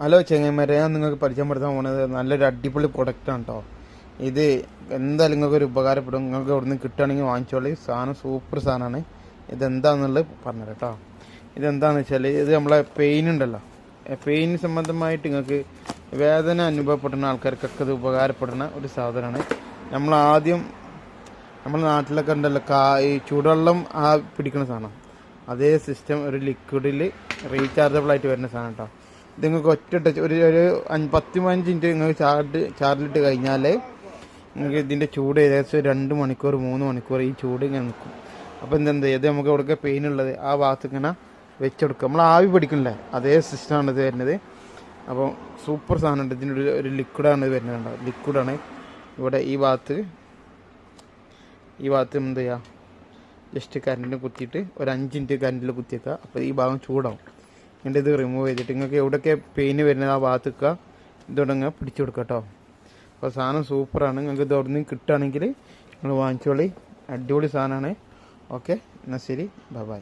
Hello ചെങ്ങന്മാരെ, ഞാൻ നിങ്ങൾക്ക് പരിചയപ്പെടുത്താൻ പോകുന്നത് നല്ലൊരു അടിപൊളി പ്രൊഡക്റ്റാണ് കേട്ടോ. ഇത് എന്തായാലും നിങ്ങൾക്കൊരു ഉപകാരപ്പെടും. നിങ്ങൾക്ക് അവിടെ നിന്ന് കിട്ടുകയാണെങ്കിൽ വാങ്ങിച്ചോളി. സാധനം സൂപ്പർ സാധനമാണ്. ഇതെന്താണെന്നുള്ളത് പറഞ്ഞുതരാം കേട്ടോ. ഇതെന്താണെന്ന് വെച്ചാൽ ഇത് നമ്മളെ പെയിൻ ഉണ്ടല്ലോ, പെയിൻ സംബന്ധമായിട്ട് നിങ്ങൾക്ക് വേദന അനുഭവപ്പെടുന്ന ആൾക്കാർക്കൊക്കെ ഇത് ഉപകാരപ്പെടുന്ന ഒരു സാധനമാണ്. നമ്മളാദ്യം നമ്മുടെ നാട്ടിലൊക്കെ ഉണ്ടല്ലോ ഈ ചൂടുവെള്ളം പിടിക്കുന്ന സാധനം, അതേ സിസ്റ്റം ഒരു ലിക്വിഡിൽ റീചാർജബിൾ ആയിട്ട് വരുന്ന സാധനം കേട്ടോ. ഇത് നിങ്ങൾക്ക് ഒറ്റ ഒരു 10-15 മിനിറ്റ് നിങ്ങൾക്ക് ചാർജിലിട്ട് കഴിഞ്ഞാൽ നിങ്ങൾക്ക് ഇതിൻ്റെ ചൂട് ഏകദേശം 2 മണിക്കൂർ 3 മണിക്കൂർ ഈ ചൂട് ഇങ്ങനെ നിൽക്കും. അപ്പോൾ എന്തെന്ത് ചെയ്ത് നമുക്ക് എവിടെ പെയിൻ ഉള്ളത് ആ ഭാഗത്ത് ഇങ്ങനെ വെച്ചെടുക്കുക. നമ്മൾ ആവി പിടിക്കണില്ലേ, അതേ സിസ്റ്റമാണ് ഇത് വരുന്നത്. അപ്പോൾ സൂപ്പർ സാധനമുണ്ട്. ഇതിൻ്റെ ഒരു ലിക്വിഡാണ് ഇത് വരുന്നത്. ലിക്വിഡാണ് ഇവിടെ ഈ ഭാഗത്ത് എന്ത് ചെയ്യുക, ജസ്റ്റ് കറണ്ടിൽ കുത്തിയിട്ട് ഒരു 5 മിനിറ്റ് കറണ്ടിൽ കുത്തിയേക്കുക. അപ്പോൾ ഈ ഭാഗം ചൂടാവും. എന്നിട്ട് ഇത് റിമൂവ് ചെയ്തിട്ട് നിങ്ങൾക്ക് എവിടെയൊക്കെ പെയിന് വരുന്നത് ആ ഭാഗത്തേക്ക് ഇതോടങ്ങ് പിടിച്ചു കൊടുക്കുക കേട്ടോ. അപ്പോൾ സാധനം സൂപ്പറാണ്. നിങ്ങൾക്ക് ഇത് അവിടെ നിന്ന് കിട്ടുകയാണെങ്കിൽ നിങ്ങൾ വാങ്ങിച്ചോളി. അടിപൊളി സാധനമാണ്. ഓക്കെ, എന്നാൽ ശരി, ബൈ.